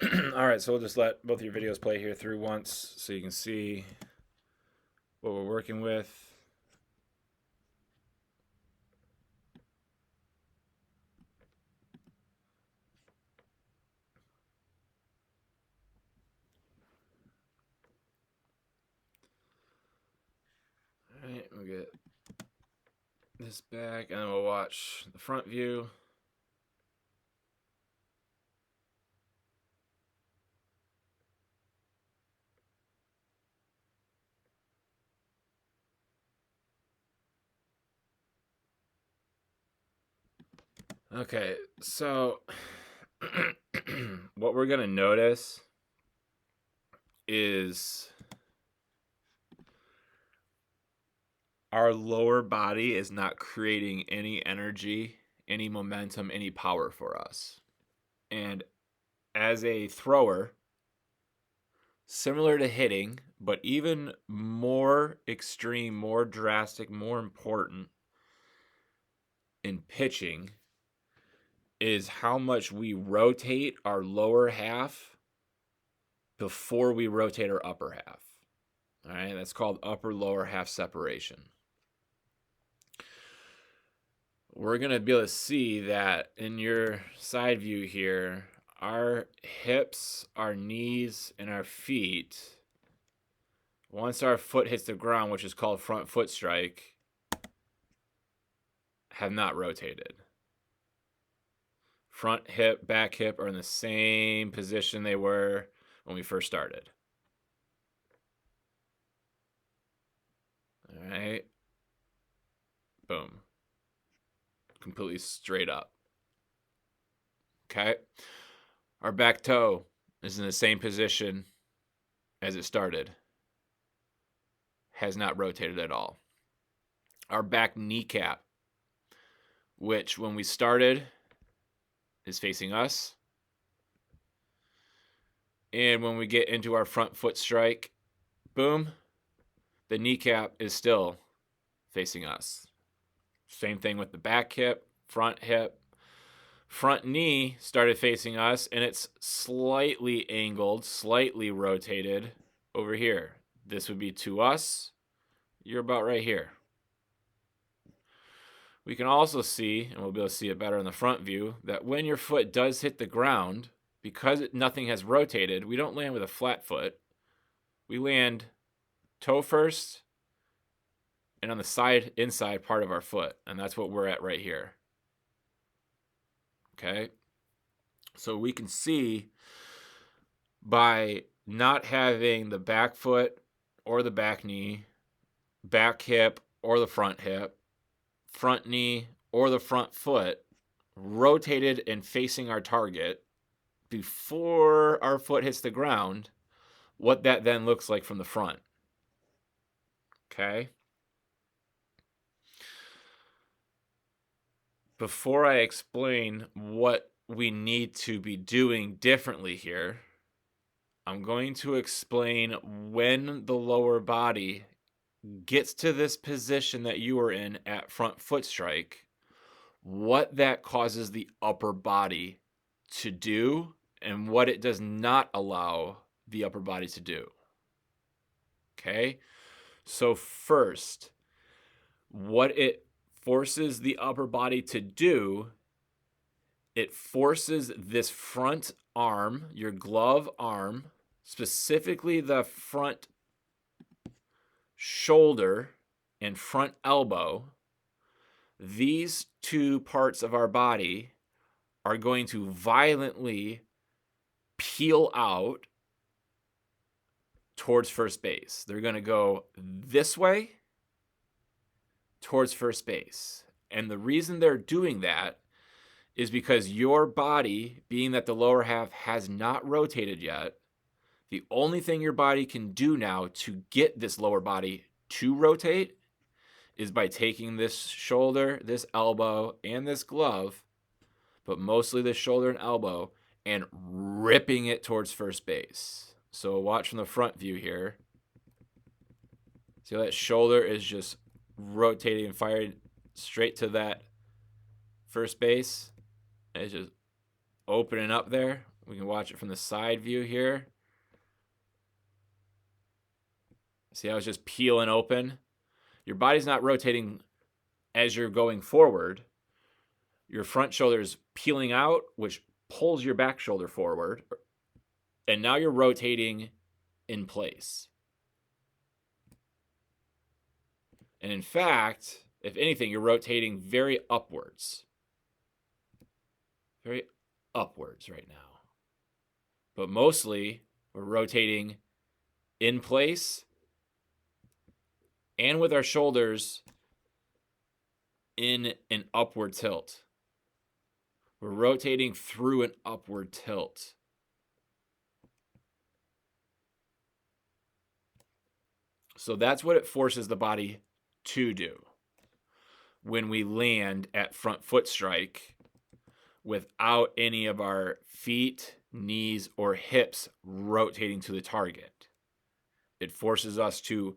All right, so we'll just let both of your videos play here through once so you can see what we're working with. All right, we'll get this back, and then we'll watch the front view. Okay, so what we're going to notice is our lower body is not creating any energy, any momentum, any power for us. And as a thrower, similar to hitting, but even more extreme, more drastic, more important in pitching is how much we rotate our lower half before we rotate our upper half. All right, that's called upper lower half separation. We're going to be able to see that in your side view here, our hips, our knees, and our feet, once our foot hits the ground, which is called front foot strike, have not rotated. Front hip, back hip are in the same position they were when we first started. All right. Boom. Completely straight up. Okay. Our back toe is in the same position as it started. Has not rotated at all. Our back kneecap, which when we started is facing us. And when we get into our front foot strike, boom, the kneecap is still facing us. Same thing with the back hip, front hip. Front knee started facing us, and it's slightly angled, slightly rotated over here. This would be to us. You're about right here. We can also see, and we'll be able to see it better in the front view, that when your foot does hit the ground, because nothing has rotated, we don't land with a flat foot. We land toe first and on the side, inside part of our foot, and that's what we're at right here. Okay? So we can see by not having the back foot or the back knee, back hip or the front hip, front knee or the front foot rotated and facing our target before our foot hits the ground, what that then looks like from the front. Okay? Before I explain what we need to be doing differently here, I'm going to explain when the lower body gets to this position that you are in at front foot strike, what that causes the upper body to do and what it does not allow the upper body to do. Okay? So first, what it forces the upper body to do, it forces this front arm, your glove arm, specifically the front shoulder and front elbow, these two parts of our body are going to violently peel out towards first base. They're going to go this way towards first base. And the reason they're doing that is because your body, being that the lower half has not rotated yet, the only thing your body can do now to get this lower body to rotate is by taking this shoulder, this elbow, and this glove, but mostly this shoulder and elbow, and ripping it towards first base. So watch from the front view here. See how that shoulder is just rotating and firing straight to that first base? It's just opening up there. We can watch it from the side view here. See how it's just peeling open? Your body's not rotating as you're going forward. Your front shoulder is peeling out, which pulls your back shoulder forward. And now you're rotating in place. And in fact, if anything, you're rotating very upwards. Very upwards right now. But mostly, we're rotating in place and with our shoulders in an upward tilt. We're rotating through an upward tilt. So that's what it forces the body to do when we land at front foot strike without any of our feet, knees, or hips rotating to the target. It forces us to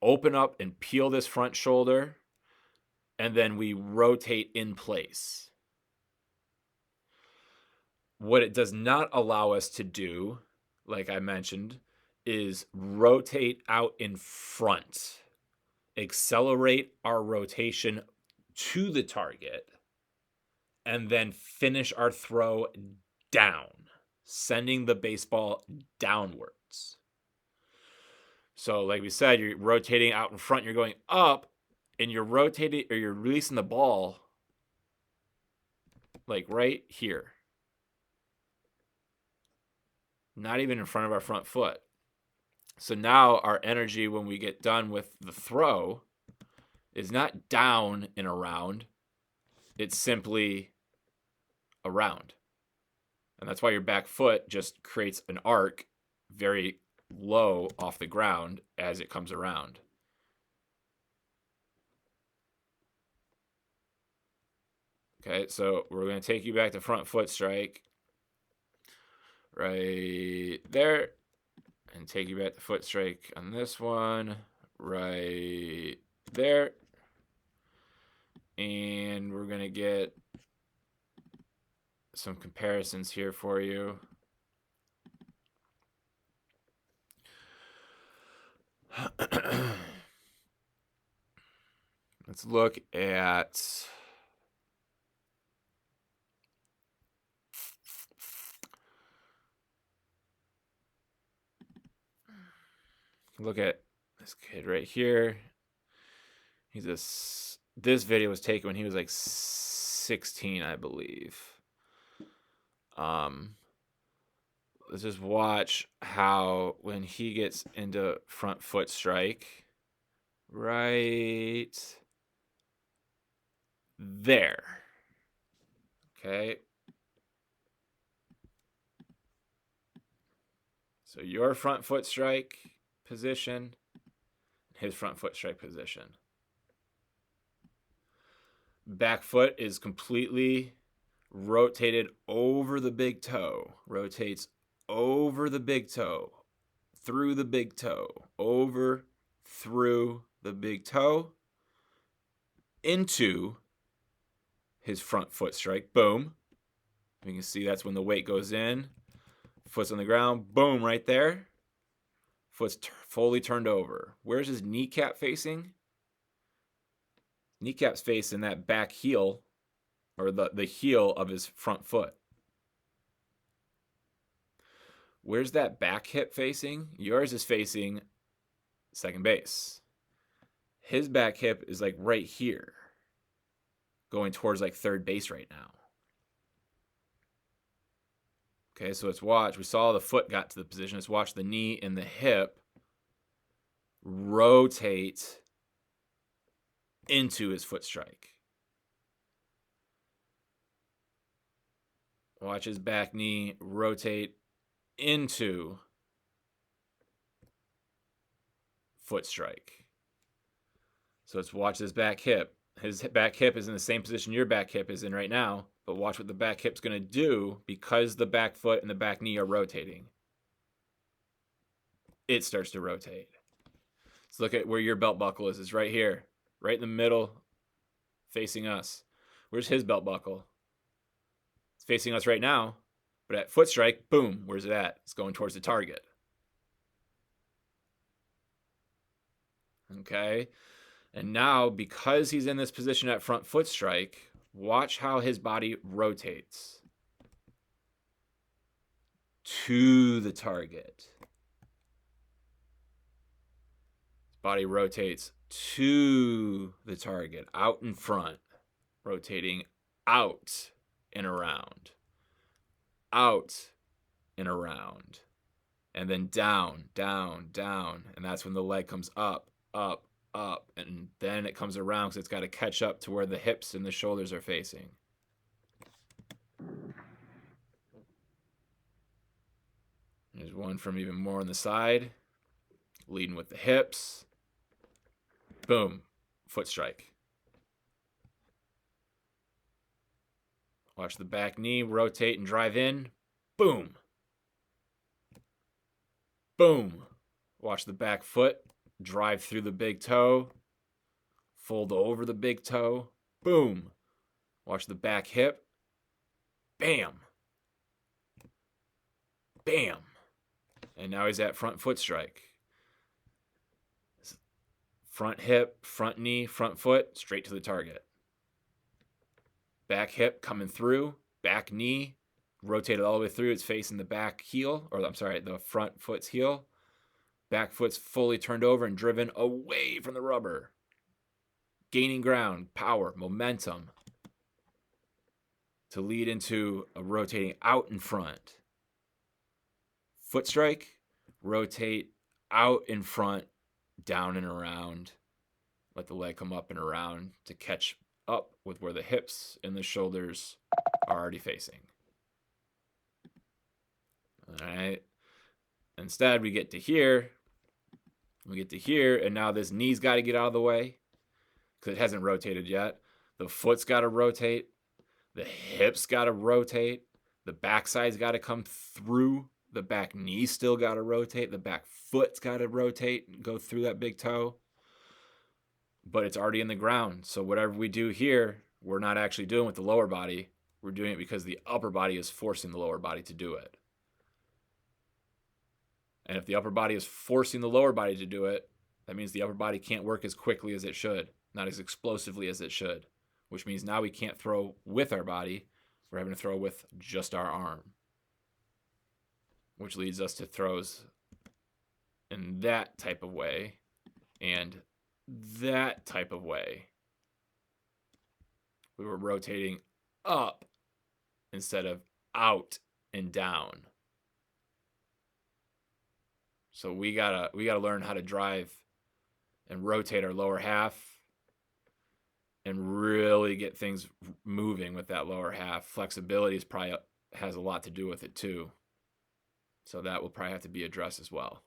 open up and peel this front shoulder, and then we rotate in place. What it does not allow us to do, like I mentioned, is rotate out in front, accelerate our rotation to the target, and then finish our throw down, sending the baseball downwards. So like we said, you're rotating out in front, you're going up, and you're rotating, or you're releasing the ball like right here. Not even in front of our front foot. So now our energy when we get done with the throw is not down and around. It's simply around. And that's why your back foot just creates an arc very low off the ground as it comes around. Okay, so we're going to take you back to front foot strike. Right there. And take you back to foot strike on this one. Right there. And we're going to get some comparisons here for you. Let's look at this kid right here. This video was taken when he was like 16, I believe. Let's just watch how when he gets into front foot strike, right there. Okay. So your front foot strike position, his front foot strike position. Back foot is completely rotated over the big toe. Rotates over the big toe, through the big toe, over, through the big toe, into his front foot strike. Boom. You can see that's when the weight goes in. Foot's on the ground. Boom, right there. Foot's fully turned over. Where's his kneecap facing? Kneecap's facing that back heel, or the heel of his front foot. Where's that back hip facing? Yours is facing second base. His back hip is like right here, going towards like third base right now. Okay, so let's watch. We saw the foot got to the position. Let's watch the knee and the hip rotate into his foot strike. Watch his back knee rotate into foot strike. So let's watch his back hip. His back hip is in the same position your back hip is in right now, but watch what the back hip's going to do because the back foot and the back knee are rotating. It starts to rotate. Let's look at where your belt buckle is. It's right here, right in the middle, facing us. Where's his belt buckle? It's facing us right now, But at foot strike, boom, where's it at? It's going towards the target. Okay. And now, because he's in this position at front foot strike, watch how his body rotates to the target. His body rotates to the target, out in front, rotating out and around, out and around, and then down, down, down. And that's when the leg comes up, up, up, and then it comes around because it's got to catch up to where the hips and the shoulders are facing. There's one from even more on the side, leading with the hips. Boom, foot strike. Watch the back knee rotate and drive in. Boom. Boom. Watch the back foot drive through the big toe. Fold over the big toe. Boom. Watch the back hip. Bam. Bam. And now he's at front foot strike. Front hip, front knee, front foot, straight to the target. Back hip coming through, back knee, rotated all the way through. It's facing the back heel, or I'm sorry, the front foot's heel. Back foot's fully turned over and driven away from the rubber. Gaining ground, power, momentum to lead into a rotating out in front. Foot strike, rotate out in front, down and around. Let the leg come up and around to catch up with where the hips and the shoulders are already facing. All right. Instead, we get to here. And now this knee's got to get out of the way because it hasn't rotated yet. The foot's got to rotate. The hips got to rotate. The backside's got to come through. The back knee still got to rotate. The back foot's got to rotate and go through that big toe. But it's already in the ground. So whatever we do here, we're not actually doing with the lower body. We're doing it because the upper body is forcing the lower body to do it. And if the upper body is forcing the lower body to do it, that means the upper body can't work as quickly as it should, not as explosively as it should, which means now we can't throw with our body. We're having to throw with just our arm, which leads us to throws in that type of way and that type of way. We were rotating up instead of out and down. So we gotta learn how to drive and rotate our lower half and really get things moving with that lower half. Flexibility is probably has a lot to do with it too. So that will probably have to be addressed as well.